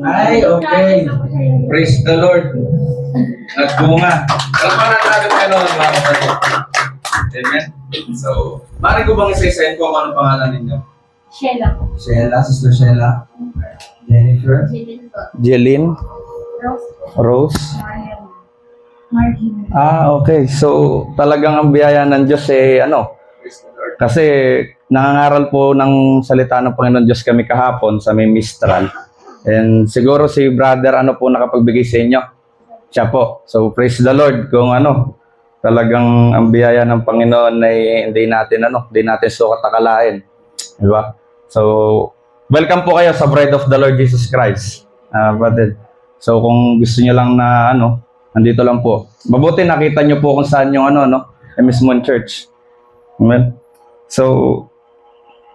Ay, okay. Praise the Lord. Nagbunga. Kalamanan natin kayo noon, mga kapatid. Amen. So, maaari ko bang isa-isahin ko kung anong pangalan ninyo? Sheila po. Sheila, Sister Sheila. Jennifer. Jillian po. Jeline, Rose po. Rose. Mariam. Margin. Okay. So, talagang ang biyaya ng Diyos Praise the Lord. kasi nangangaral po ng salita ng Panginoon Diyos kami kahapon sa may Mistral. And siguro si brother po nakapagbigay sa inyo. Siya po. So, praise the Lord kung talagang ang biyaya ng Panginoon ay hindi natin sukat akalain. Diba? So, welcome po kayo sa Bride of the Lord Jesus Christ. Brother. So, kung gusto niyo lang na nandito lang po. Mabuti nakita niyo po kung saan yung MS Moon Church. Amen. So,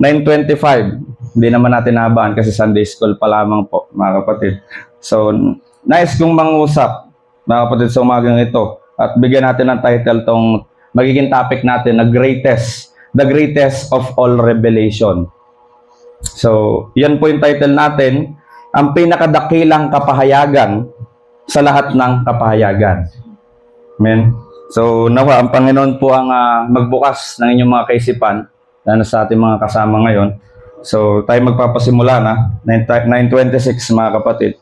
9:25. Hindi naman natin nahabaan kasi Sunday school pa lamang po, mga kapatid. So, nais kong mangusap, mga kapatid, sa umagang ito. At bigyan natin ng title tong magiging topic natin na the greatest of all revelation. So, yan po yung title natin, ang pinakadakilang kapahayagan sa lahat ng kapahayagan. Amen. So, nawa, ang Panginoon po ang magbukas ng inyong mga kaisipan, lalo sa ating mga kasama ngayon. So, tayo magpapasimula na, 9:26, mga kapatid.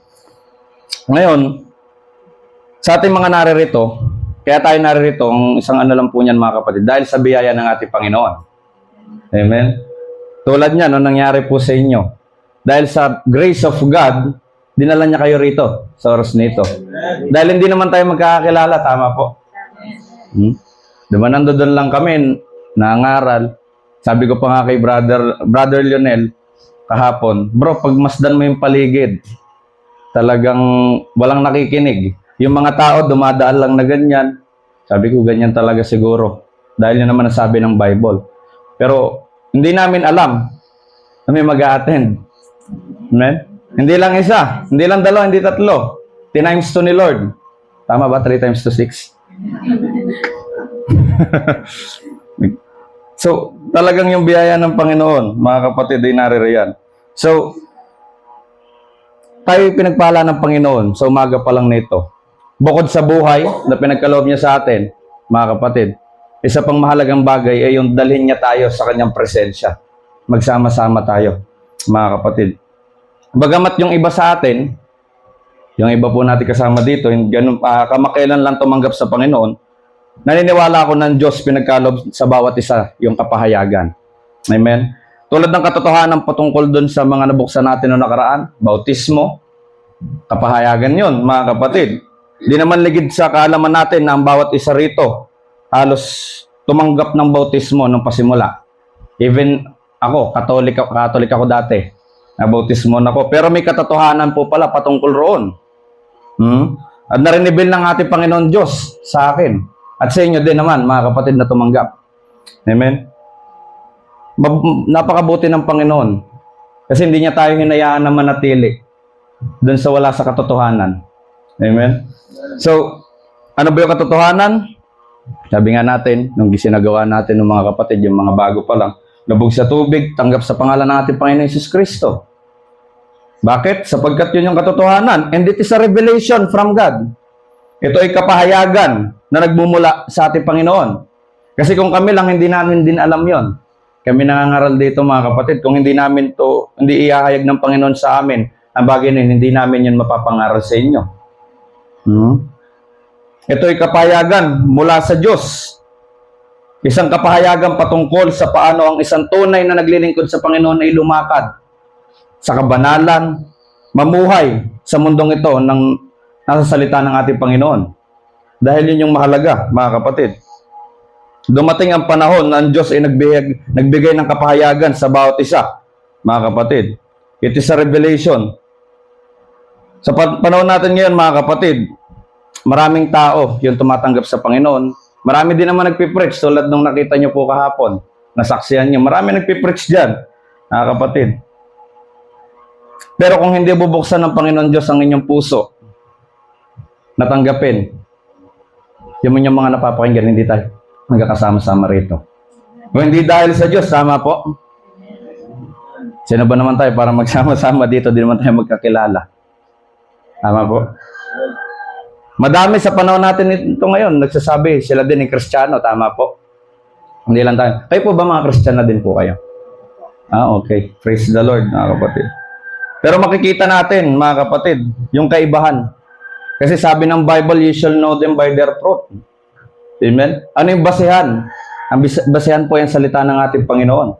Ngayon, sa ating mga naririto, kaya tayo naririto, ang isang lang po niyan, mga kapatid, dahil sa biyaya ng ating Panginoon. Amen? Tulad niya, nangyari po sa inyo. Dahil sa grace of God, dinala niya kayo rito, sa oras nito. Dahil hindi naman tayo magkakakilala, tama po? Diba, nandoon lang kami, nangaral. Sabi ko pa nga kay Brother Lionel kahapon, bro, pagmasdan mo yung paligid, talagang walang nakikinig. Yung mga tao dumadaan lang na ganyan. Sabi ko, ganyan talaga siguro. Dahil yun naman nasabi ng Bible. Pero hindi namin alam na may mag-a-attend. Amen? Hindi lang isa, hindi lang dalawa, hindi tatlo. 3 times 2 ni Lord. Tama ba? 3 times 2, 6? So, talagang yung biyaya ng Panginoon, mga kapatid, ay naririyan. So, tayo pinagpala ng Panginoon sa umaga pa lang nito. Bukod sa buhay na pinagkaloob niya sa atin, mga kapatid, isa pang mahalagang bagay ay yung dalhin niya tayo sa kanyang presensya. Magsama-sama tayo, mga kapatid. Bagamat yung iba sa atin, yung iba po natin kasama dito, kamakailan lang tumanggap sa Panginoon, naniniwala ako ng Diyos pinagkaloob sa bawat isa yung kapahayagan. Amen? Tulad ng katotohanan patungkol dun sa mga nabuksan natin noong nakaraan, bautismo, kapahayagan yon, mga kapatid. Di naman ligid sa kaalaman natin na ang bawat isa rito halos tumanggap ng bautismo nung pasimula. Even ako, Katolik ako dati, na bautismo na ako. Pero may katotohanan po pala patungkol roon. At narinibel ng ating Panginoon Diyos sa akin. At sa inyo din naman, mga kapatid na tumanggap. Amen? Napakabuti ng Panginoon. Kasi hindi niya tayo hinayaan na manatili doon sa wala sa katotohanan. Amen? So, ano ba yung katotohanan? Sabi nga natin, nung gisinagawa natin ng mga kapatid, yung mga bago pa lang, lubog sa tubig, tanggap sa pangalan ng ating Panginoon Jesus Kristo. Bakit? Sapagkat yun yung katotohanan. And it is a revelation from God. Ito ay kapahayagan na nagmumula sa ating Panginoon. Kasi kung kami lang, hindi namin din alam yon. Kami nangangaral dito, mga kapatid, kung hindi namin to, hindi ihahayag ng Panginoon sa amin, ang bagay na hindi namin yun mapapangaral sa inyo. Ito ay kapahayagan mula sa Diyos. Isang kapahayagan patungkol sa paano ang isang tunay na naglilingkod sa Panginoon ay lumakad sa kabanalan, mamuhay sa mundong ito ng nasa salita ng ating Panginoon. Dahil yun yung mahalaga, mga kapatid. Dumating ang panahon na ang Diyos ay nagbigay ng kapahayagan sa bawat isa, mga kapatid. It is a revelation. Sa panahon natin ngayon, mga kapatid, maraming tao yung tumatanggap sa Panginoon. Marami din naman nagpipreach, tulad nung nakita nyo po kahapon, nasaksihan nyo. Marami nagpipreach dyan, mga kapatid. Pero kung hindi bubuksan ng Panginoon Diyos ang inyong puso, natanggapin, yung mga napapakinggan, hindi tayo magkakasama-sama rito. Kung hindi dahil sa Diyos, tama po? Sino ba naman tayo para magsama-sama dito, di naman tayo magkakilala. Tama po. Madami sa panahon natin ito ngayon, nagsasabi, sila din ay Kristiyano, tama po. Hindi lang tayo. Kayo po ba mga Kristiyano din po kayo? Okay. Praise the Lord, mga kapatid. Pero makikita natin, mga kapatid, yung kaibahan. Kasi sabi ng Bible, you shall know them by their fruit. Amen? Ano yung basehan? Ang basehan po yung salita ng ating Panginoon.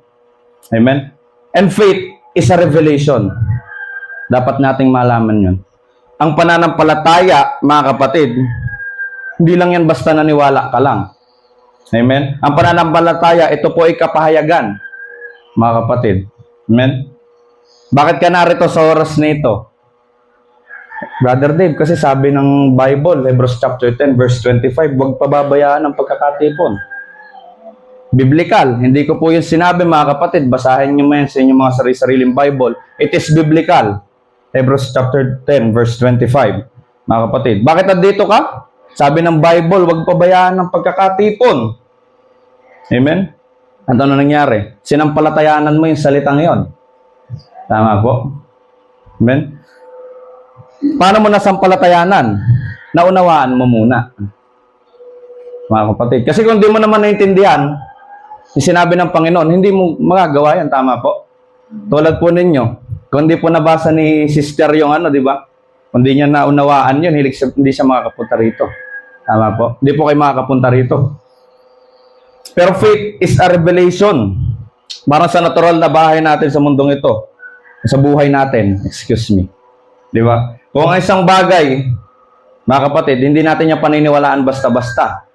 Amen? And faith is a revelation. Dapat nating malaman yun. Ang pananampalataya, mga kapatid, hindi lang yan basta naniwala ka lang. Amen? Ang pananampalataya, ito po ay kapahayagan, mga kapatid. Amen? Bakit ka narito sa oras na ito? Brother Dave, kasi sabi ng Bible, Hebrews chapter 10, verse 25, huwag pababayaan ang pagkakatipon. Biblical. Hindi ko po yung sinabi, mga kapatid. Basahin nyo man sa inyong mga sarili-sariling Bible. It is biblical. Hebrews chapter 10, verse 25. Mga kapatid. Bakit nandito ka? Sabi ng Bible, huwag pabayaan ang pagkakatipon. Amen? At ano nangyari? Sinampalatayanan mo yung salitang yon. Tama po. Amen? Paano mo nasampalatayanan? Naunawaan mo muna. Mga kapatid. Kasi kung di mo naman naintindihan, yung sinabi ng Panginoon, hindi mo magagawa yan. Tama po. Tulad po ninyo, kung di po nabasa ni sister yung di ba? Kung di niya naunawaan yun, hindi siya makakapunta rito. Tama po. Hindi po kayo makakapunta rito. Pero faith is a revelation. Parang sa natural na bahay natin sa mundong ito. Sa buhay natin. Excuse me. Di ba? Kung ang isang bagay, mga kapatid, hindi natin yung paniniwalaan basta-basta.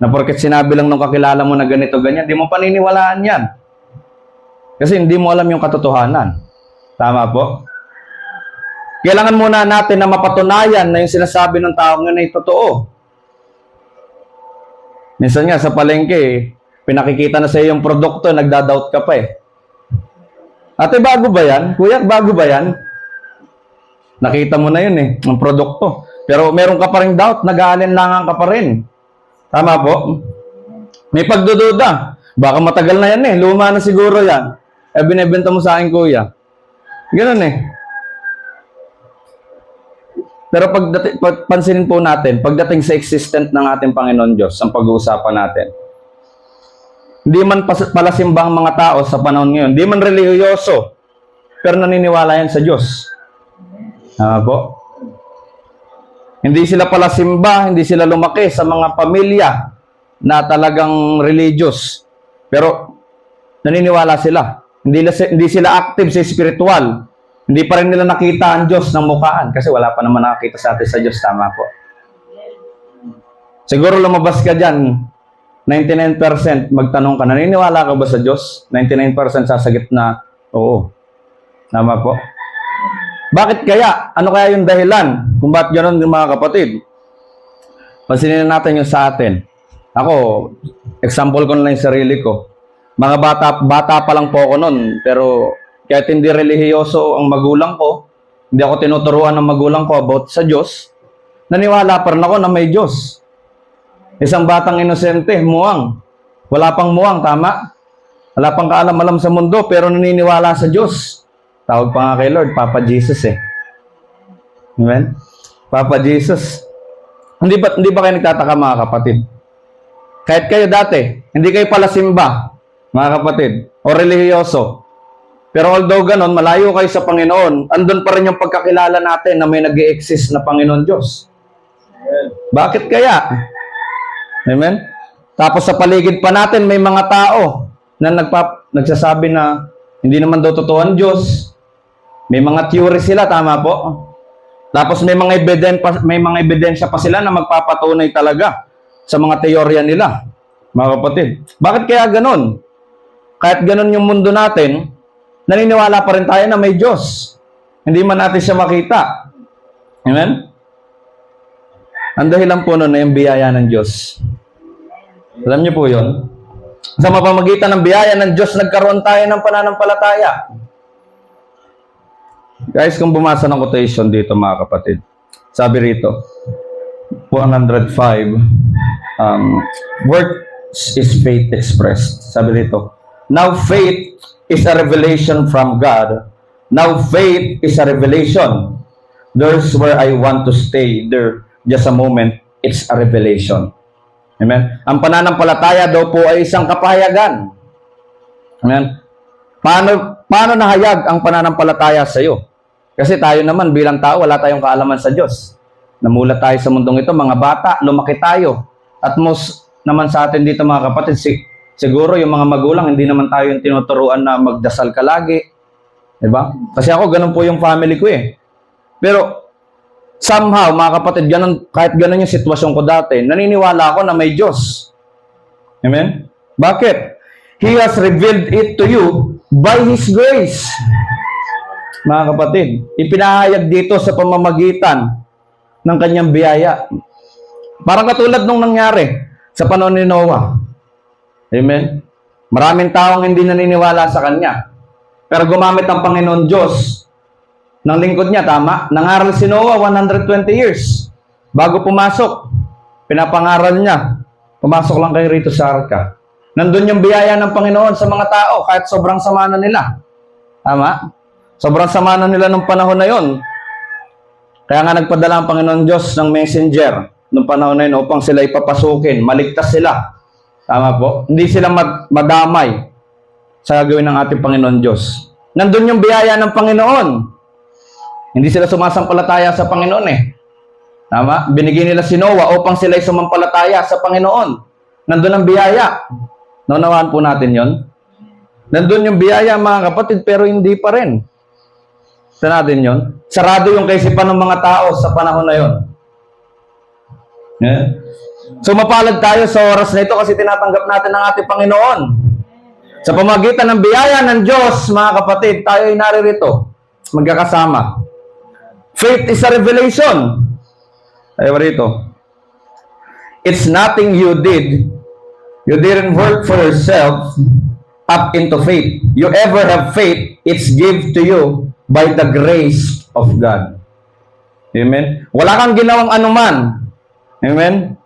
Na porket sinabi lang nung kakilala mo na ganito, ganyan, di mo paniniwalaan yan. Kasi hindi mo alam yung katotohanan. Tama po? Kailangan muna natin na mapatunayan na yung sinasabi ng tao nga ay totoo. Minsan nga sa palengke, pinakikita na sa iyo yung produkto, nagda-doubt ka pa eh. Ate, bago ba yan? Kuya, bago ba yan? Nakita mo na yun eh, ang produkto. Pero meron ka pa rin doubt, nag-aalinlangan ka pa rin. Tama po? May pagdududa. Baka matagal na yan eh. Luma na siguro yan. Binibenta mo sa akin, kuya. Ganun eh. Pero pansinin po natin, pagdating sa existent ng ating Panginoon Diyos, ang pag-uusapan natin, hindi man palasimbang mga tao sa panahon ngayon, hindi man relihiyoso, pero naniniwala yan sa Diyos. Tama po? Hindi sila pala simba, hindi sila lumaki sa mga pamilya na talagang religious. Pero naniniwala sila. Hindi sila active sa spiritual. Hindi pa rin nila nakita ang Diyos ng mukhaan kasi wala pa naman nakakita sa atin sa Diyos. Tama po. Siguro lumabas ka dyan, 99% magtanong ka, naniniwala ka ba sa Diyos? 99% sasagot na, oo. Tama po. Bakit kaya? Ano kaya yung dahilan? Kung bakit gano'n yung mga kapatid? Pansinin natin yung sa atin. Ako, example ko na lang yung sarili ko. Mga bata pa lang po ako noon. Pero kahit hindi relihiyoso ang magulang ko, hindi ako tinuturuan ng magulang ko about sa Diyos, naniwala pa rin ako na may Diyos. Isang batang inosente, muwang. Wala pang muwang, tama? Wala pang kaalam-alam sa mundo, pero naniniwala sa Diyos. Tawag pa nga kay Lord, Papa Jesus eh. Amen? Papa Jesus. Hindi ba kayo nagtataka mga kapatid? Kahit kayo dati, hindi kayo pala simba, mga kapatid, o relihiyoso. Pero although ganon, malayo kayo sa Panginoon, andun pa rin yung pagkakilala natin na may nag-i-exist na Panginoon Diyos. Bakit kaya? Amen? Tapos sa paligid pa natin, may mga tao na nagsasabi na hindi naman daw totoo ang Diyos. May mga theory sila, tama po. Tapos may mga ebidensya pa sila na magpapatunay talaga sa mga teorya nila, mga kapatid. Bakit kaya ganon? Kahit ganon yung mundo natin, naniniwala pa rin tayo na may Diyos. Hindi man natin siya makita. Amen? Ang dahilan po nun na yung biyaya ng Diyos. Alam niyo po yun? Sa mapamagitan ng biyaya ng Diyos, nagkaroon tayo ng pananampalataya. Guys, kung bumasa ng quotation dito mga kapatid, sabi rito, 105, works is faith expressed. Sabi rito, now faith is a revelation from God. Now faith is a revelation. There's where I want to stay there just a moment. It's a revelation. Amen? Ang pananampalataya daw po ay isang kapahayagan. Amen? Paano nahayag ang pananampalataya sa iyo? Kasi tayo naman bilang tao, wala tayong kaalaman sa Diyos. Namulat tayo sa mundong ito, mga bata, lumaki tayo. At most naman sa atin dito mga kapatid, siguro yung mga magulang, hindi naman tayo yung tinuturuan na magdasal ka lagi. Diba? Kasi ako, ganun po yung family ko eh. Pero, somehow, mga kapatid, ganun, kahit ganun yung sitwasyon ko dati, naniniwala ako na may Diyos. Amen? Bakit? He has revealed it to you by His grace. Mga kapatid, ipinahayag dito sa pamamagitan ng kanyang biyaya. Parang katulad nung nangyari sa panahon ni Noah. Amen? Maraming taong hindi naniniwala sa kanya. Pero gumamit ang Panginoon Diyos ng lingkod niya, tama? Nangaral si Noah 120 years. Bago pumasok, pinapangaral niya, pumasok lang kayo rito sa arka. Nandun yung biyaya ng Panginoon sa mga tao, kahit sobrang sama na nila. Tama? Sobrang sama na nila nung panahon na yon. Kaya nga nagpadala ang Panginoon Diyos ng messenger nung panahon na yun upang sila ipapasukin, maligtas sila. Tama po? Hindi sila madamay sa gagawin ng ating Panginoon Diyos. Nandun yung biyaya ng Panginoon. Hindi sila sumasampalataya sa Panginoon eh. Tama? Binigyan nila si Noah upang sila ay sumampalataya sa Panginoon. Nandun ang biyaya. Naunawaan po natin yon. Nandun yung biyaya mga kapatid pero hindi pa rin. Sa natin yon. Sarado yung kaisipan ng mga tao sa panahon na yon. Yeah. So mapalad tayo sa oras na ito kasi tinatanggap natin ang ating Panginoon. Sa pamagitan ng biyaya ng Diyos, mga kapatid, tayo ay naririto, magkakasama. Faith is a revelation. Tayo rito. It's nothing you did. You didn't work for yourself up into faith. You ever have faith, it's given to you by the grace of God. Amen? Wala kang ginawang anuman. Amen?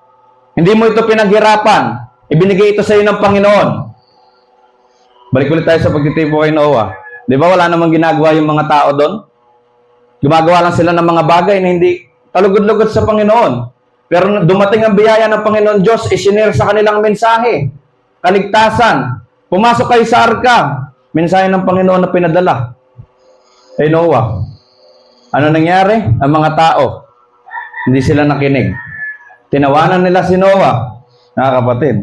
Hindi mo ito pinaghirapan. Ibinigay ito sa iyo ng Panginoon. Balik ulit tayo sa pagtitipo kay Noah. Di ba wala namang ginagawa yung mga tao doon? Gumagawa lang sila ng mga bagay na hindi talugod-lugod sa Panginoon. Pero dumating ang biyaya ng Panginoon Diyos, isinare sa kanilang mensahe. Kaligtasan. Pumasok kayo sa arka. Mensahe ng Panginoon na pinadala kay Noah. Ano nangyari? Ang mga tao, hindi sila nakinig. Tinawanan nila si Noah. Mga kapatid.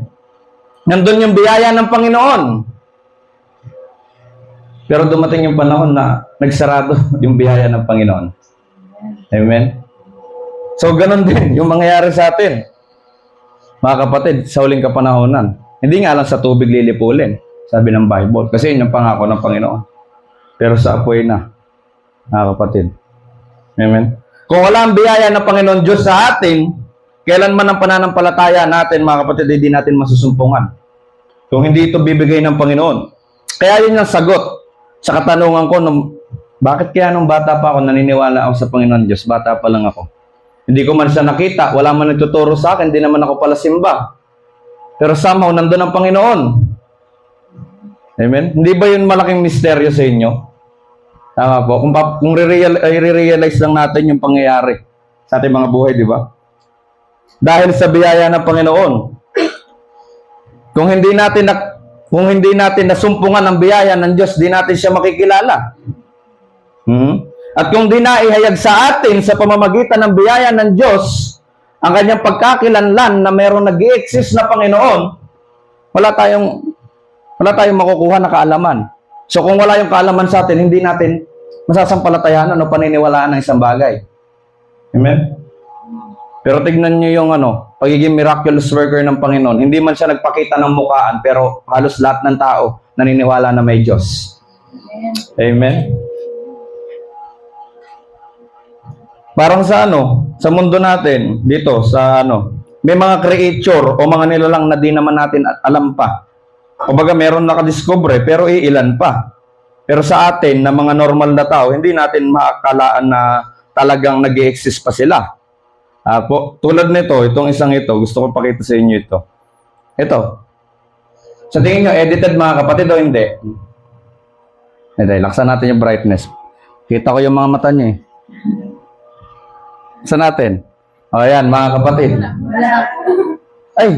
Nandun yung biyaya ng Panginoon. Pero dumating yung panahon na nagsarado yung biyaya ng Panginoon. Amen? So, ganun din yung mangyayari sa atin. Mga kapatid, sa huling kapanahonan. Hindi nga lang sa tubig lilipulin, sabi ng Bible. Kasi yun yung pangako ng Panginoon. Pero sa apoy na, mga kapatid. Amen? Kung wala ang biyaya ng Panginoon Diyos sa atin, kailanman ang pananampalataya natin, mga kapatid, hindi natin masusumpungan. Kung hindi ito bibigay ng Panginoon. Kaya yun yung sagot sa katanungan ko, bakit kaya nung bata pa ako naniniwala ako sa Panginoon Diyos? Bata pa lang ako. Hindi ko man siya nakita, wala man nagtuturo sa akin, hindi naman ako pala simba. Pero somehow, nandun ang Panginoon. Amen? Hindi ba yun malaking misteryo sa inyo? Tama po. Kung re-realize lang natin yung pangyayari sa ating mga buhay, di ba? Dahil sa biyaya ng Panginoon. Kung hindi natin nasumpungan ang biyaya ng Diyos, di natin siya makikilala. At kung di naihayag sa atin sa pamamagitan ng biyaya ng Diyos, ang kanyang pagkakilanlan na mayroong nag-i-exist na Panginoon, wala tayong makukuha na kaalaman. So kung wala yung kaalaman sa atin, hindi natin masasampalatayanan o paniniwalaan ng isang bagay. Amen? Pero tignan nyo yung pagiging miraculous worker ng Panginoon. Hindi man siya nagpakita ng mukhaan, pero halos lahat ng tao naniniwala na may Diyos. Amen? Parang sa sa mundo natin, dito, may mga creature o mga nilalang na di naman natin alam pa. O baga meron nakadiscover, pero iilan pa. Pero sa atin, na mga normal na tao, hindi natin maakalaan na talagang nag-i-exist pa sila. Tulad nito, itong isang ito, gusto ko pakita sa inyo ito. Ito. Sa tingin nyo, edited mga kapatid o hindi? Laksan natin yung brightness. Kita ko yung mga mata niyo eh. Laksan natin. O, ayan, mga kapatid. Wala. Ay,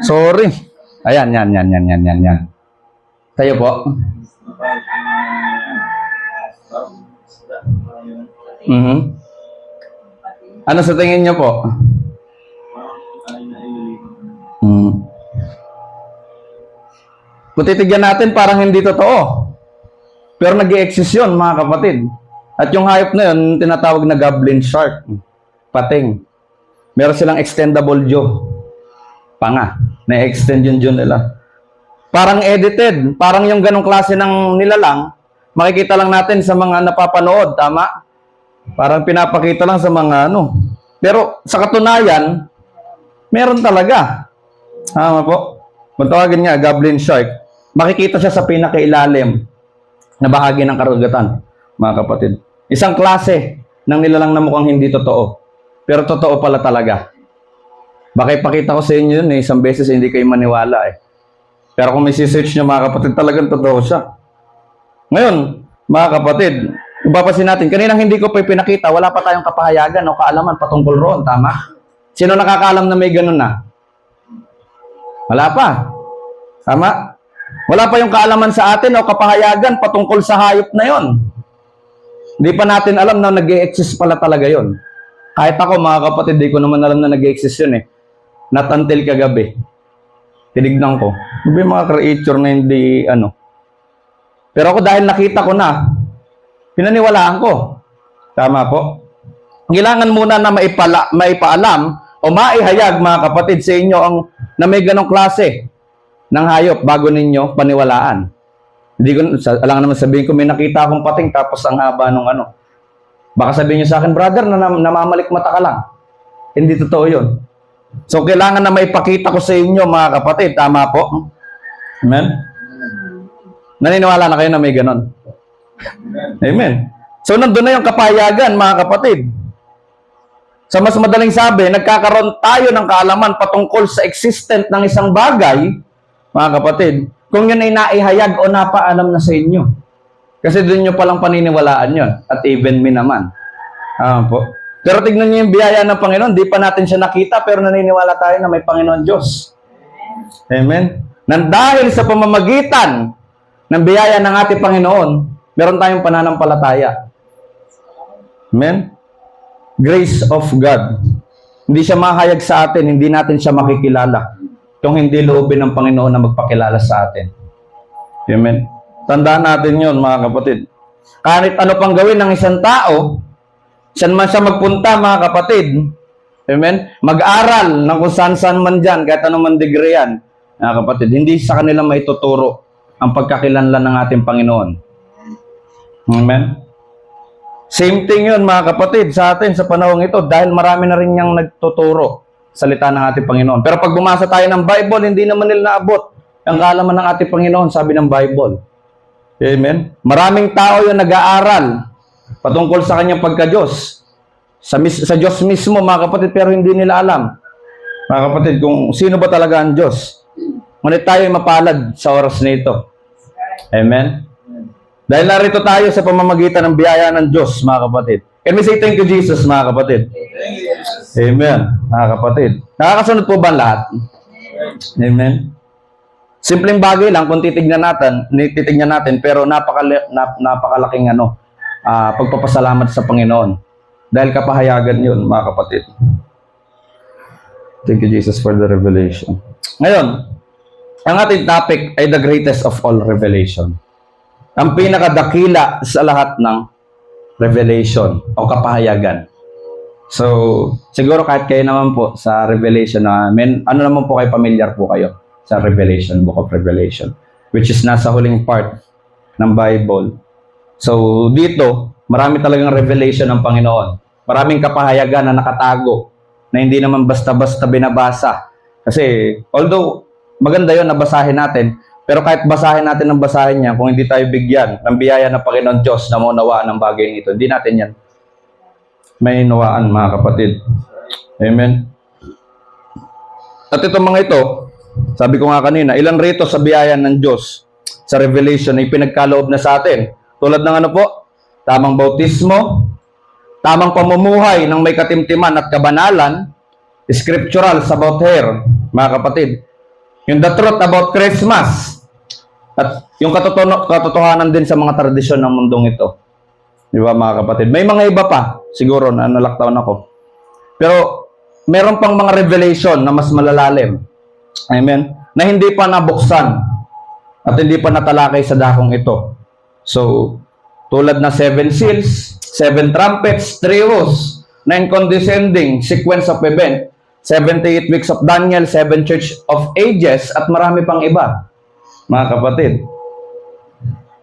sorry. Ayan, yan. Kayo po. Mhm. Ano sa tingin niyo po? Kung titigyan natin, parang hindi totoo. Pero nag-i-exist yun, mga kapatid. At yung hayop na yun, tinatawag na goblin shark. Pating. Meron silang extendable jaw. Panga. Na-extend yung jaw nila. Parang edited. Parang yung ganong klase ng nilalang, makikita lang natin sa mga napapanood. Tama? Parang pinapakita lang sa mga ano. Pero sa katunayan, meron talaga. Tama po. Kung tawagin nga, goblin shark, makikita siya sa pinakailalim na bahagi ng karagatan, mga kapatid. Isang klase ng nilalang na mukhang hindi totoo. Pero totoo pala talaga. Baka ipakita ko sa inyo yun eh, isang beses hindi kayo maniwala eh. Pero kung may search nyo mga kapatid, talagang totoo siya. Ngayon, mga kapatid, kung papasin natin, kaninang hindi ko pa pinakita, wala pa tayong kapahayagan o kaalaman patungkol roon, tama? Sino nakakaalam na may ganun na? Wala pa. Tama? Wala pa yung kaalaman sa atin o kapahayagan patungkol sa hayop na yon. Hindi pa natin alam na nag-i-exist pala talaga yon. Kahit ako, mga kapatid, di ko naman alam na nag-i-exist yun eh. Not until kagabi. Tinignan ko. May mga creature na hindi, ano. Pero ako dahil nakita ko na, pinaniwalaan ko. Tama po. Kailangan muna na maipaalam o maihayag, mga kapatid, sa inyo ang na may ganong klase ng hayop bago ninyo paniwalaan. Hindi ko, alang naman sabihin ko, may nakita akong pating tapos ang haba nung ano. Baka sabihin nyo sa akin, brother, na namamalik mata ka lang. Hindi totoo yun. So, kailangan na maipakita ko sa inyo, mga kapatid. Tama po? Amen? Naniniwala na kayo na may ganon? Amen. So, nandun na yung kapayagan, mga kapatid. Sa mas madaling sabi, nagkakaroon tayo ng kaalaman patungkol sa existent ng isang bagay, mga kapatid, kung yun ay naihayag o napaalam na sa inyo. Kasi doon nyo palang paniniwalaan yun. At even me naman. Po. Pero tignan nyo yung biyaya ng Panginoon. Di pa natin siya nakita, pero naniniwala tayo na may Panginoon Diyos. Amen? Nang dahil sa pamamagitan ng biyaya ng ating Panginoon, meron tayong pananampalataya. Amen? Grace of God. Hindi siya mahayag sa atin, hindi natin siya makikilala. Kung hindi loobin ng Panginoon na magpakilala sa atin. Amen? Tandaan natin yun, mga kapatid. Kahit ano pang gawin ng isang tao, saan man siya magpunta, mga kapatid. Amen? Mag-aral ng kung saan-saan man dyan, kahit anong man degree yan, mga kapatid. Hindi sa kanila may tuturo ang pagkakilanlan ng ating Panginoon. Amen? Same thing yun, mga kapatid, sa atin sa panahong ito, dahil marami na rin niyang nagtuturo salita ng ating Panginoon. Pero pag bumasa tayo ng Bible, hindi naman nila naabot ang kaalaman ng ating Panginoon, sabi ng Bible. Amen? Maraming tao yung nag-aaral patungkol sa kanyang pagka-Diyos. Sa Diyos mismo, mga kapatid, pero hindi nila alam, mga kapatid, kung sino ba talaga ang Diyos. Ngunit tayo ay mapalad sa oras na ito. Amen? Dahil narito tayo sa pamamagitan ng biyaya ng Diyos, mga kapatid. Can we say thank you, Jesus, mga kapatid? Amen, mga kapatid. Nakakasunod po ba lahat? Amen? Simpleng bagay lang kung titignan natin, pero napakalaking pagpapasalamat sa Panginoon. Dahil kapahayagan yun, mga kapatid. Thank you, Jesus, for the revelation. Ngayon, ang ating topic ay the greatest of all revelation. Ang pinakadakila sa lahat ng revelation o kapahayagan. So, siguro kahit kayo naman po sa revelation namin, ano naman po kayo, familiar po kayo sa Revelation, Book of Revelation, which is nasa huling part ng Bible. So, dito, marami talagang revelation ng Panginoon. Maraming kapahayagan na nakatago, na hindi naman basta-basta binabasa. Kasi, although, maganda yon na basahin natin, pero kahit basahin natin ng basahin niya, kung hindi tayo bigyan ng biyaya ng Panginoon Diyos na maunawaan ng bagay nito, hindi natin yan may nawaan, mga kapatid. Amen? At itong mga ito, sabi ko nga kanina, ilan rito sa biyaya ng Diyos sa revelation ay pinagkaloob na sa atin. Tulad ng ano po? Tamang bautismo, tamang pamumuhay ng may katimtiman at kabanalan, scripturals about hair, mga kapatid. Yung the truth about Christmas, at yung katotohanan din sa mga tradisyon ng mundong ito. Di ba, mga kapatid? May mga iba pa, siguro, na nalaktawan ako. Pero, meron pang mga revelation na mas malalalim. Amen? Na hindi pa nabuksan at hindi pa natalakay sa dakong ito. So, tulad na 7 seals, 7 trumpets, 3 woes, 9 condescending, sequence of event, 78 weeks of Daniel, 7 church of ages, at marami pang iba. Mga kapatid,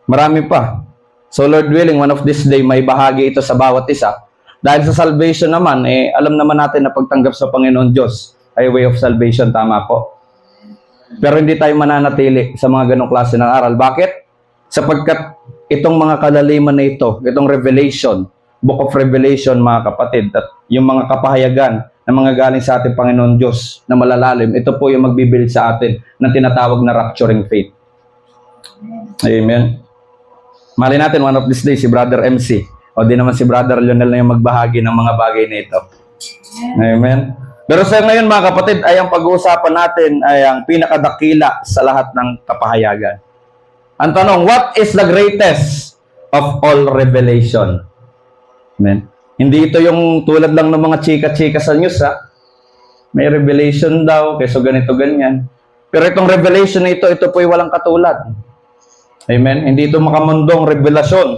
marami pa. So Lord willing, one of this day, may bahagi ito sa bawat isa. Dahil sa salvation naman, alam naman natin na pagtanggap sa Panginoon Diyos ay way of salvation, tama po. Pero hindi tayo mananatili sa mga ganong klase ng aral. Bakit? Sapagkat itong mga kalaliman na ito, itong Revelation, Book of Revelation, mga kapatid, at yung mga kapahayagan na mga galing sa ating Panginoon Diyos na malalalim, ito po yung magbibuild sa atin ng tinatawag na rapturing faith. Amen. Mali natin, one of these days, si Brother MC, o di naman si Brother Lionel na yung magbahagi ng mga bagay na ito. Amen. Pero sa ngayon, mga kapatid, ay ang pag-uusapan natin ay ang pinakadakila sa lahat ng kapahayagan. Ang tanong, what is the greatest of all revelation? Amen. Hindi ito yung tulad lang ng mga chika-chika sa news, ha? May revelation daw, keso ganito, ganyan. Pero itong revelation na ito po ay walang katulad. Amen? Hindi ito makamundong revelasyon,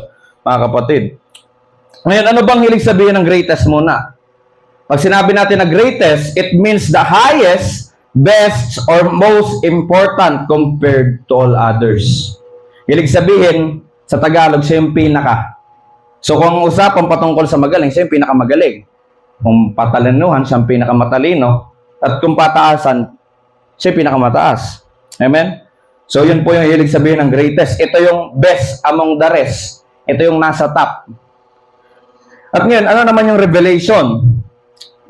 mga kapatid. Ngayon, ano bang hilig sabihin ng greatest muna? Pag sinabi natin na greatest, it means the highest, best, or most important compared to all others. Hilig sabihin, sa Tagalog, siya yung pinaka. So kung usapan patungkol sa magaling, siya yung pinakamagaling. Kung patalinuhan, siya yung pinakamatalino. At kung pataasan, siya yung pinakamataas. Amen? So yun po yung hilig sabihin ng greatest. Ito yung best among the rest. Ito yung nasa top. At ngayon, ano naman yung revelation?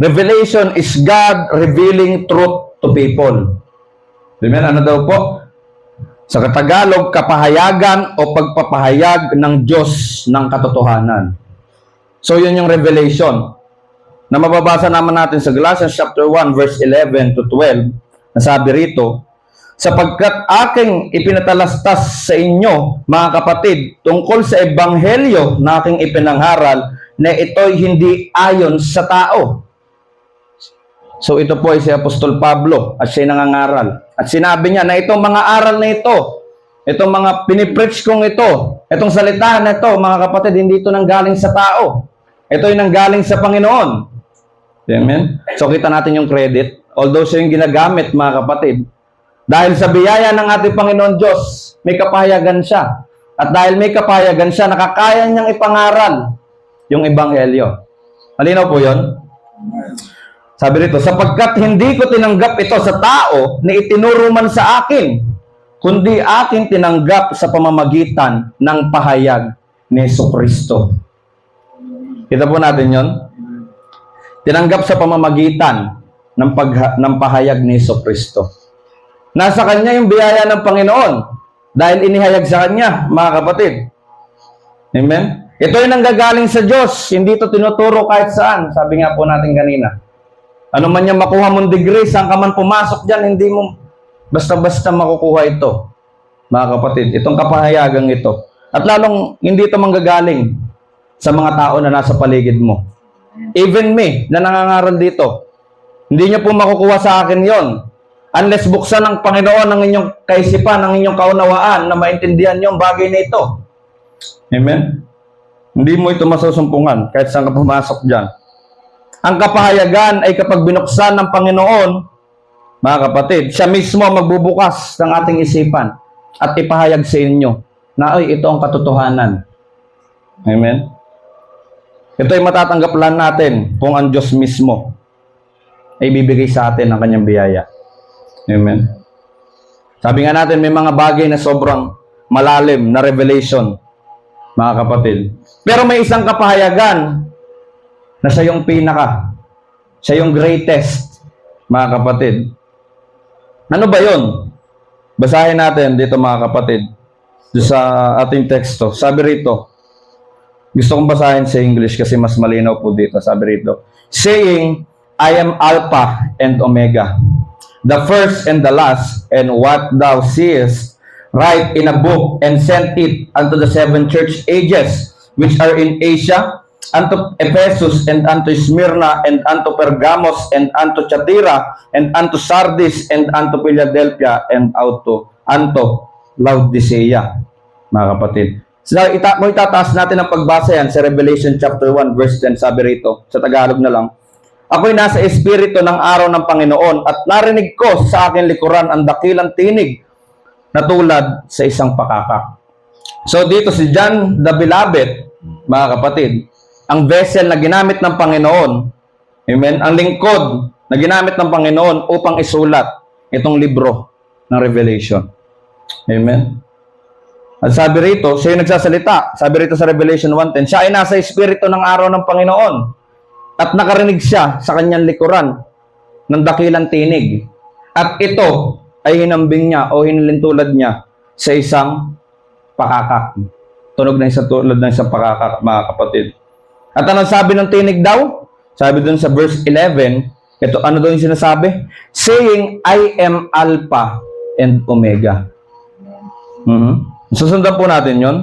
Revelation is God revealing truth to people. Amen? Ano daw po? Sa Tagalog, kapahayagan o pagpapahayag ng Diyos ng katotohanan. So, yun yung revelation. Na mababasa naman natin sa Galatians chapter 1, verse 11 to 12, na sabi rito, sapagkat aking ipinatalastas sa inyo, mga kapatid, tungkol sa ebanghelyo na aking ipinangharal, na ito'y hindi ayon sa tao. So ito po ay si Apostol Pablo at siya nangangaral. At sinabi niya na itong mga aral na ito, itong mga pinipreach kong ito, itong salita na ito, mga kapatid, hindi ito nanggaling sa tao. Ito ay nanggaling sa Panginoon. Amen? So kita natin yung credit. Although siya yung ginagamit, mga kapatid, dahil sa biyaya ng ating Panginoon Diyos, may kapahayagan siya. At dahil may kapahayagan siya, nakakaya niyang ipangaral yung ebanghelyo. Malinaw po yun? Sabi rito, sapagkat hindi ko tinanggap ito sa tao na itinuro man sa akin, kundi akin tinanggap sa pamamagitan ng pahayag ni Jesucristo. Kita po natin yon. Tinanggap sa pamamagitan ng pahayag ni Jesucristo. Nasa Kanya yung biyaya ng Panginoon dahil inihayag sa Kanya, mga kapatid. Amen? Ito ay nanggagaling sa Diyos, hindi ito tinuturo kahit saan. Sabi nga po natin kanina. Ano man yung makuha mong degree, saan ka man pumasok dyan, hindi mo basta-basta makukuha ito. Mga kapatid, itong kapahayagang ito. At lalong hindi ito manggagaling sa mga tao na nasa paligid mo. Even me, na nangangaral dito, hindi nyo po makukuha sa akin yon unless buksan ng Panginoon ang inyong kaisipan, ang inyong kaunawaan na maintindihan nyo ang bagay na ito. Amen? Hindi mo ito masusumpungan kahit saan ka pumasok dyan. Ang kapahayagan ay kapag binuksan ng Panginoon, mga kapatid, siya mismo magbubukas ng ating isipan at ipahayag sa inyo na, ay, ito ang katotohanan. Amen? Ito ay matatanggap lang natin kung ang Diyos mismo ay bibigay sa atin ng kanyang biyaya. Amen? Sabi nga natin, may mga bagay na sobrang malalim na revelation, mga kapatid. Pero may isang kapahayagan na siya yung pinaka. Siya yung greatest, mga kapatid. Ano ba yun? Basahin natin dito, mga kapatid. doon sa ating teksto. Sabi rito, gusto kong basahin sa English kasi mas malinaw po dito. Sabi rito, saying, I am Alpha and Omega, the first and the last, and what thou seest, write in a book, and send it unto the 7 church ages, which are in Asia, unto Ephesus, and unto Smyrna, and unto Pergamos, and unto Thyatira, and unto Sardis, and unto Philadelphia, and unto Laodicea. Mga kapatid. So, kung itataas natin ang pagbasa yan sa Revelation chapter 1, verse 10, sabi rito, sa Tagalog na lang, ako'y nasa espiritu ng araw ng Panginoon at narinig ko sa aking likuran ang dakilang tinig na tulad sa isang pakakak. So dito si John the Beloved, mga kapatid, ang vessel na ginamit ng Panginoon, amen, ang lingkod na ginamit ng Panginoon upang isulat itong libro ng Revelation. Amen. At sabi rito, siya yung nagsasalita. Sabi rito sa Revelation 1:10, siya ay nasa espiritu ng araw ng Panginoon at nakarinig siya sa kanyang likuran ng dakilang tinig. At ito ay hinambing niya o hinilintulad niya sa isang pakakak. Tunog na isang tulad ng isang pakakak, mga kapatid. At ano sabi ng tinig daw? Sabi dun sa verse 11, ito, ano daw yung sinasabi? Saying, I am Alpha and Omega. Susundan po natin yon.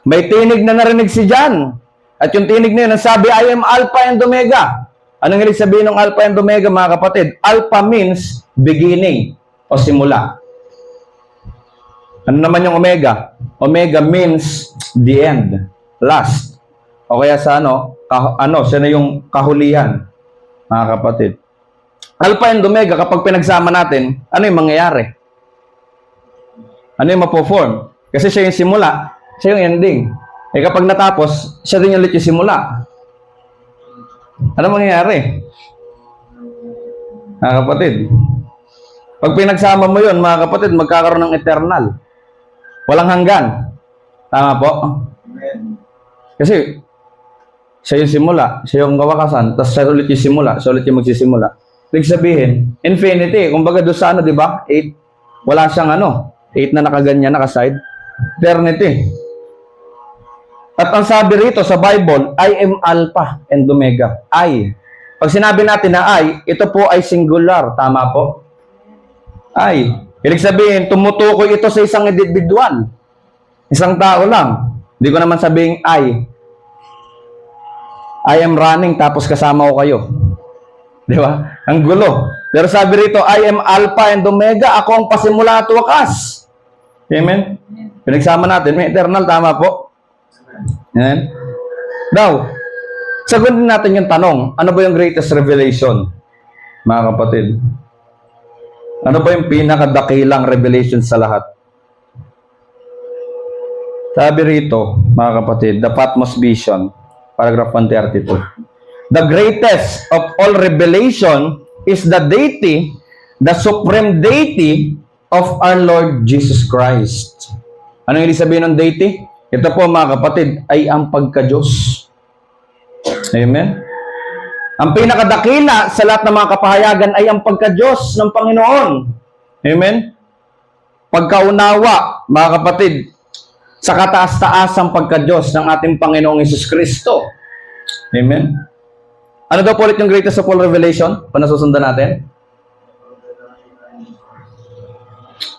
May tinig na narinig si John. At yung tinig na yun, sabi, I am Alpha and Omega. Anong ibig sabihin ng Alpha and Omega, mga kapatid? Alpha means beginning o simula. Ano naman yung Omega? Omega means the end, last. O kaya sa siya na yung kahulihan, mga kapatid. Alpha and Omega, kapag pinagsama natin, ano yung mangyayari? Ano yung mapo-form? Kasi siya yung simula, siya yung ending. Eh kapag natapos, siya din ulit yung simula. Ano mangyayari? Mga kapatid, pag pinagsama mo yun, mga kapatid, magkakaroon ng eternal. Walang hanggan. Tama po? Kasi, siya yung simula, siya yung kawakasan, tapos siya ulit yung simula, siya ulit yung magsisimula. Ibig sabihin, infinity. Kumbaga doon sa di ba? 8. Wala siyang 8 na nakaganyan, nakaside. Eternity. At ang sabi rito sa Bible, I am Alpha and Omega. I. Pag sinabi natin na I, ito po ay singular. Tama po? I. Ibig sabihin, tumutukoy ito sa isang individual. Isang tao lang. Hindi ko naman sabihin I am running tapos kasama ko kayo. Di ba? Ang gulo. Pero sabi rito, I am Alpha and Omega. Ako ang pasimula at wakas. Amen? Pinagsama natin. May eternal. Tama po? Amen? Now, sagutin natin yung tanong, ano ba yung greatest revelation? Mga kapatid. Ano ba yung pinakadakilang revelation sa lahat? Sabi rito, mga kapatid, the Patmos Vision, paragraph 132. The greatest of all revelation is the deity, the supreme deity of our Lord Jesus Christ. Anong ibig sabihin ng deity? Ito po, mga kapatid, ay ang pagka-Diyos. Amen? Ang pinakadakila sa lahat ng mga kapahayagan ay ang pagka-Diyos ng Panginoon. Amen? Pagkaunawa, mga kapatid, sa kataas-taasang pagka-Diyos ng ating Panginoong Hesus Kristo. Amen? Ano daw po ulit yung greatest of all revelation? Panasusundan natin?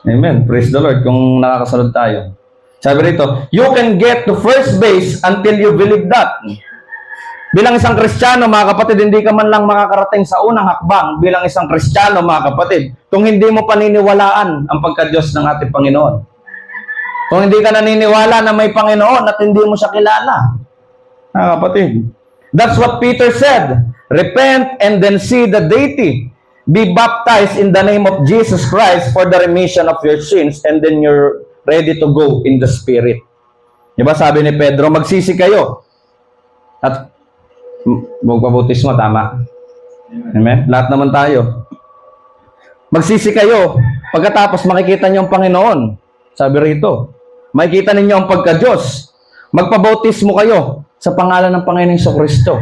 Amen. Praise the Lord kung nakakasunod tayo. Sabi rito, you can get to first base until you believe that. Bilang isang Kristiyano, mga kapatid, hindi ka man lang makakarating sa unang hakbang bilang isang Kristiyano, mga kapatid, kung hindi mo paniniwalaan ang pagka-Diyos ng ating Panginoon. Kung hindi ka naniniwala na may Panginoon at hindi mo siya kilala. Mga kapatid. That's what Peter said. Repent and then see the deity. Be baptized in the name of Jesus Christ for the remission of your sins and then you're ready to go in the Spirit. Diba sabi ni Pedro, magsisi kayo. At magpabautismo, tama. Amen? Lahat naman tayo. Magsisi kayo. Pagkatapos makikita niyo ang Panginoon. Sabi rito, makikita ninyo ang pagka-Diyos. Magpabautismo kayo sa pangalan ng Panginoong Jesucristo.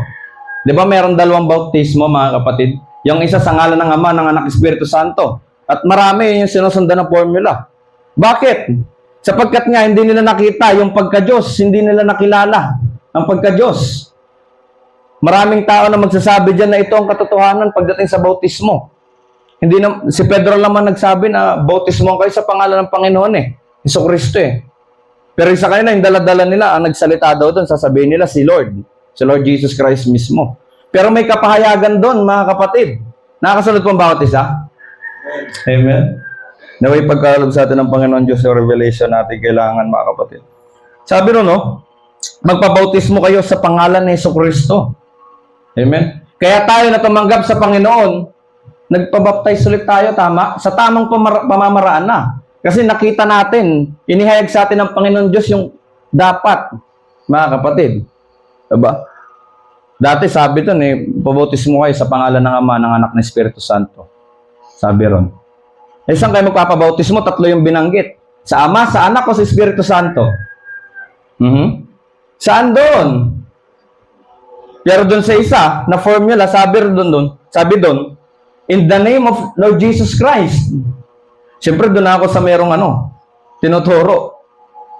Di ba meron dalawang bautismo, mga kapatid? Yung isa sa ngalan ng Ama, ng Anak, Espiritu Santo. At marami yung sinusundan na formula. Bakit? Sapagkat nga hindi nila nakita yung pagka-Diyos, hindi nila nakilala ang pagka-Diyos. Maraming tao na magsasabi dyan na ito ang katotohanan pagdating sa bautismo. Hindi na, si Pedro naman nagsabi na bautismo kayo sa pangalan ng Panginoon Jesucristo Pero isa kanila, yung dala-dala nila, ang nagsalita daw doon, sasabihin nila si Lord Jesus Christ mismo. Pero may kapahayagan doon, mga kapatid. Nakakasunod po ang bawat isa? Amen. Naway pagkalog sa atin ng Panginoon Diyos sa revelation natin kailangan, mga kapatid. Sabi magpabautismo kayo sa pangalan ni Jesucristo. Amen. Kaya tayo na tumanggap sa Panginoon, nagpabaptize ulit tayo, tama? Sa tamang pamamaraan na. Kasi nakita natin, inihayag sa atin ng Panginoon Diyos yung dapat, mga kapatid. Diba? Dati sabi doon, pabautismo kayo sa pangalan ng Ama, ng Anak, ng Espiritu Santo. Sabi ron. Saan kayo magpapabautismo? 3 yung binanggit. Sa Ama, sa Anak, o sa Espiritu Santo? Saan doon? Pero doon sa isa, na formula, sabi doon, in the name of Lord Jesus Christ. Siyempre, doon ako sa merong tinuturo.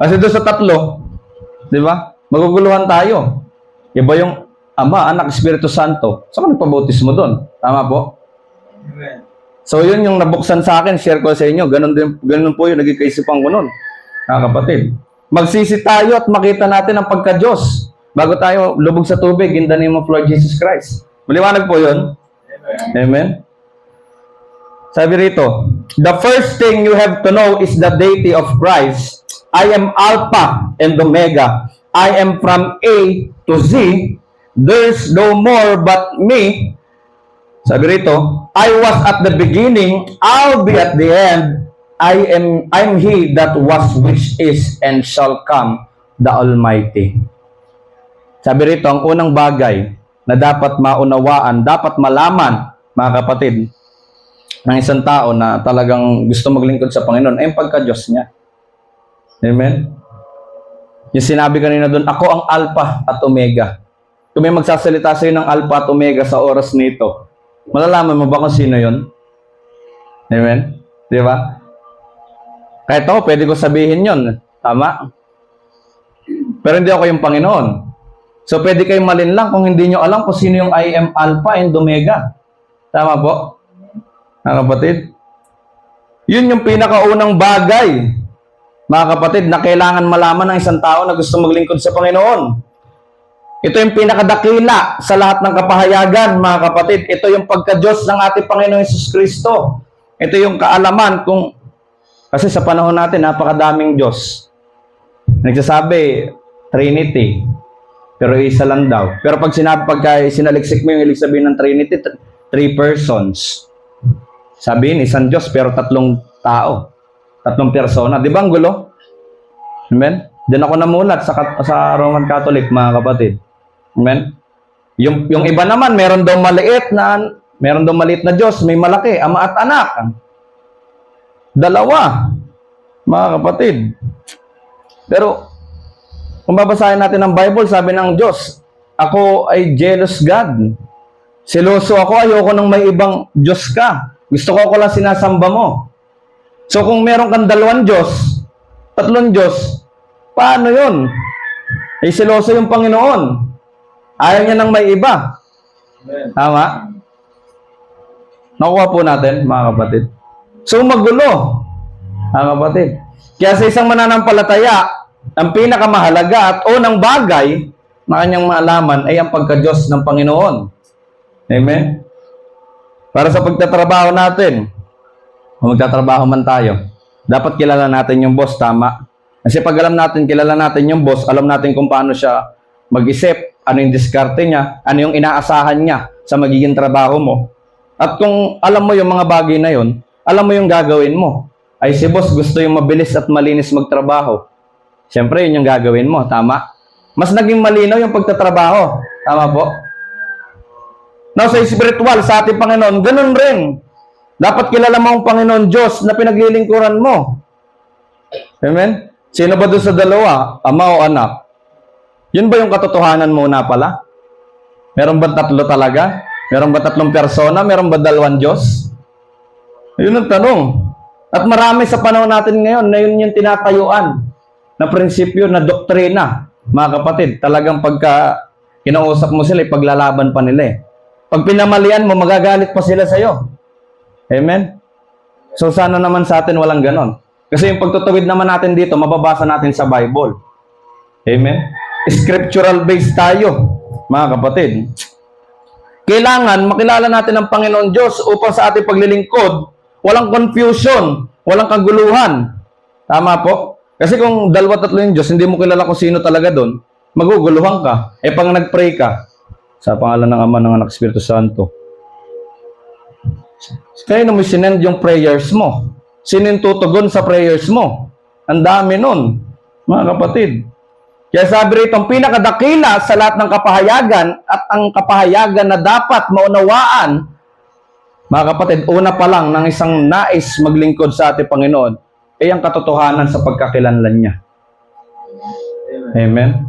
Kasi doon sa 3, di ba? Maguguluhan tayo. Iba yung Ama, Anak, Espiritu Santo. Saan ka nagpabautismo doon? Tama po? Amen. So, yun yung nabuksan sa akin, share ko sa inyo. Ganun po yung naging kaisipan ko noon. Kapatid. Magsisi tayo at makita natin ang pagka-Diyos bago tayo lubog sa tubig in the name of Lord Jesus Christ. Maliwanag po yun? Amen. Sabi rito, the first thing you have to know is the deity of Christ. I am Alpha and Omega. I am from A to Z. There's no more but me. Sabi rito, I was at the beginning, I'll be at the end. I'm he that was, which is, and shall come, the Almighty. Sabi rito, ang unang bagay na dapat maunawaan, dapat malaman, mga kapatid, ng isang tao na talagang gusto maglingkod sa Panginoon ay yung pagka-Diyos niya. Amen? Yung sinabi kanina doon, ako ang Alpha at Omega. Kung may magsasalita sa'yo ng Alpha at Omega sa oras nito, malalaman mo ba kung sino yun? Amen? Di ba? Kahit ako, pwede ko sabihin yun. Tama? Pero hindi ako yung Panginoon. So, pwede kayong malinlang kung hindi nyo alam kung sino yung I am Alpha and Omega. Tama po? Mga kapatid? Yun yung pinakaunang bagay, mga kapatid, na kailangan malaman ng isang tao na gusto maglingkod sa Panginoon. Ito yung pinakadakila sa lahat ng kapahayagan, mga kapatid. Ito yung pagka-Diyos ng ating Panginoon Hesus Kristo. Ito yung kaalaman kung, kasi sa panahon natin, napakadaming Diyos. Nagsasabi, Trinity. Pero isa lang daw. Pero pag sinaliksik mo yung ibig sabihin ng Trinity, 3 persons. Sabihin, isang Diyos, pero 3 tao. 3 persona. Di ba ang gulo? Amen? Diyan ako namulat sa Roman Catholic, mga kapatid. Amen? Yung iba naman, meron daw maliit na Diyos, may malaki, Ama at Anak. 2, mga kapatid. Pero, kung babasahin natin ang Bible, sabi ng Diyos, ako ay jealous God. Seloso ako, ayoko nang may ibang Diyos ka. Gusto ko ako lang sinasamba mo. So kung meron kang 2 Diyos, 3 Diyos, paano yun? Eh, seloso yung Panginoon. Ayaw niya nang may iba. Amen. Tama? Nakuha po natin, mga kapatid. So magulo, mga kapatid. Kaya sa isang mananampalataya, ang pinakamahalaga at unang bagay na kanyang maalaman ay ang pagka-Diyos ng Panginoon. Amen? Para sa pagtatrabaho natin, kung magtatrabaho man tayo, dapat kilala natin yung boss, tama? Kasi pag kilala natin yung boss, alam natin kung paano siya mag-isip, ano yung diskarte niya, ano yung inaasahan niya sa magiging trabaho mo. At kung alam mo yung mga bagay na yun, alam mo yung gagawin mo. Ay si boss gusto yung mabilis at malinis magtrabaho. Siyempre, yun yung gagawin mo, tama? Mas naging malinaw yung pagtatrabaho. Tama po? Now, sa spiritual, sa ating Panginoon, ganun rin. Dapat kilala mo ang Panginoon Diyos na pinaglilingkuran mo. Amen? Sino ba doon sa 2? Ama o anak? Yun ba yung katotohanan muna pala? Meron ba 3 talaga? Meron ba 3 persona? Meron ba 2 Diyos? Yun ang tanong. At marami sa panahon natin ngayon na yun yung tinatayuan na prinsipyo, na doktrina. Mga kapatid, talagang pagka kinausap mo sila, ipaglalaban pa nila eh. Pag pinamalian mo, magagalit pa sila sa'yo. Amen? So sana naman sa atin walang ganon. Kasi yung pagtutawid naman natin dito, mababasa natin sa Bible. Amen? Scriptural based tayo, mga kapatid. Kailangan makilala natin ang Panginoon Diyos upang sa ating paglilingkod, walang confusion, walang kaguluhan. Tama po? Kasi kung dalawa tatlo yung Diyos, hindi mo kilala kung sino talaga doon, maguguluhan ka. Pag nag-pray ka, sa pangalan ng Ama, ng Anak, Espiritu Santo, kaya na mo sinend yung prayers mo. Sino yung tutugon sa prayers mo? Ang dami nun, mga kapatid. Kaya sabi rito, ang pinakadakila sa lahat ng kapahayagan at ang kapahayagan na dapat maunawaan, mga kapatid, una pa lang ng isang nais maglingkod sa ating Panginoon, ay ang katotohanan sa pagkakilanlan niya. Amen?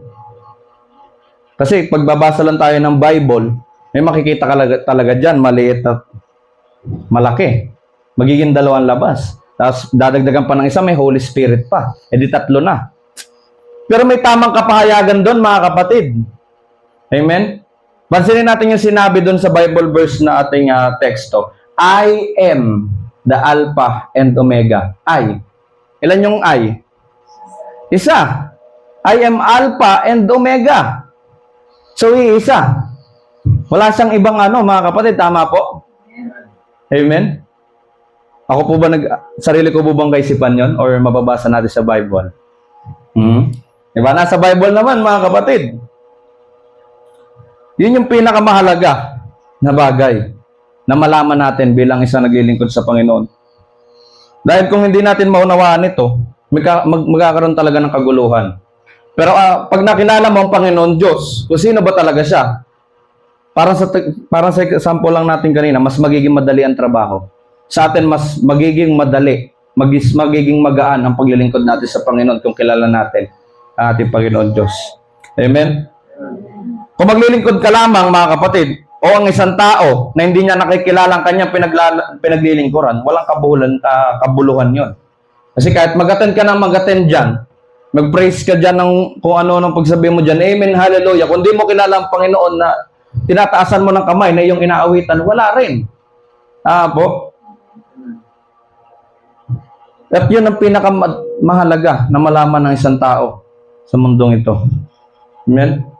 Kasi pagbabasa lang tayo ng Bible, may makikita talaga dyan, maliit at malaki. Magiging dalawang labas. Tapos dadagdagan pa ng isa, may Holy Spirit pa. E di tatlo na. Pero may tamang kapahayagan doon, mga kapatid. Amen? Pansinin natin yung sinabi doon sa Bible verse na ating teksto. I am the Alpha and Omega. I. Ilan yung I? Isa. I am Alpha and Omega. So, isa. Wala siyang ibang mga kapatid. Tama po? Amen? Ako po ba sarili ko po bang kaisipan yon or mababasa natin sa Bible? Diba? Nasa Bible naman, mga kapatid. Yun yung pinakamahalaga na bagay na malaman natin bilang isang naglilingkod sa Panginoon. Dahil kung hindi natin maunawaan ito, magkakaroon talaga ng kaguluhan. Pero pag nakilala mo ang Panginoon Diyos, kung sino ba talaga siya, parang sa example lang natin kanina, mas magiging madali ang trabaho. Sa atin, mas magiging madali, magiging magaan ang paglilingkod natin sa Panginoon kung kilala natin ang ating Panginoon Diyos. Amen? Kung maglilingkod ka lamang, mga kapatid, o ang isang tao na hindi niya nakikilala ang kanyang pinaglilingkuran, walang kabuluhan yon. Kasi kahit mag-attend ka ng mag-attend dyan, mag-praise ka dyan ng kung ano ng pagsabi mo dyan, Amen, Hallelujah. Kung di mo kilala ang Panginoon na tinataasan mo ng kamay na iyong inaawitan, wala rin. Po. At yun ang pinakamahalaga na malaman ng isang tao sa mundong ito. Amen?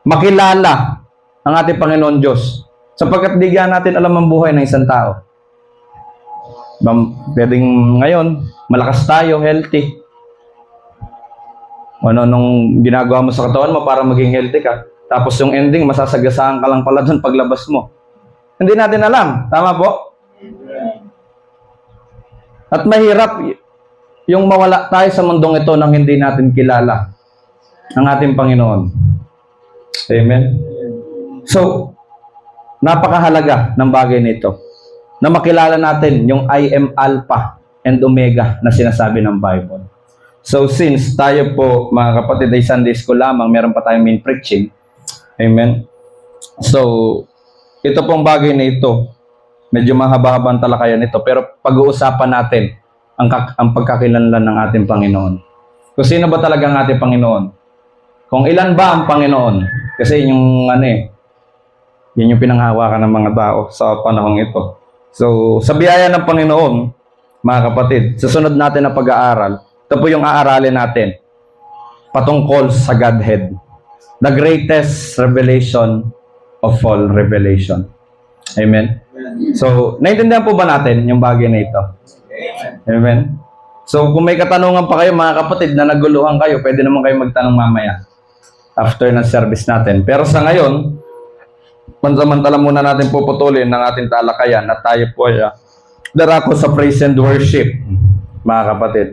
Makilala ang ating Panginoon Diyos. Sapagkat di natin alam ang buhay ng isang tao. Pwedeng ngayon, malakas tayo, healthy. Ano nung ginagawa mo sa katawan mo para maging healthy ka. Tapos yung ending, masasagasaan ka lang pala doon paglabas mo. Hindi natin alam. Tama po? At mahirap yung mawala tayo sa mundong ito nang hindi natin kilala ang ating Panginoon. Amen? So, napakahalaga ng bagay nito na makilala natin yung I am Alpha and Omega na sinasabi ng Bible. So, since tayo po, mga kapatid, ay Sunday School lamang, meron pa tayong main preaching. Amen? So, ito pong bagay na ito, medyo mahaba-habang talakayan ito, pero pag-uusapan natin ang pagkakilanlan ng ating Panginoon. Kung sino ba talaga ang ating Panginoon? Kung ilan ba ang Panginoon? Kasi yung yun yung pinanghawakan ng mga tao sa panahong ito. So, sa biyaya ng Panginoon, mga kapatid, sa sunod natin na pag-aaral, ito po yung aaralin natin patungkol sa Godhead. The greatest revelation of all revelation. Amen? So, naintindihan po ba natin yung bagay na ito? Amen? So, kung may katanungan pa kayo, mga kapatid, na naguluhan kayo, pwede naman kayo magtanong mamaya after ng service natin. Pero sa ngayon, pansamantala muna natin puputulin ng ating talakayan at tayo po ay darako sa praise and worship, mga kapatid.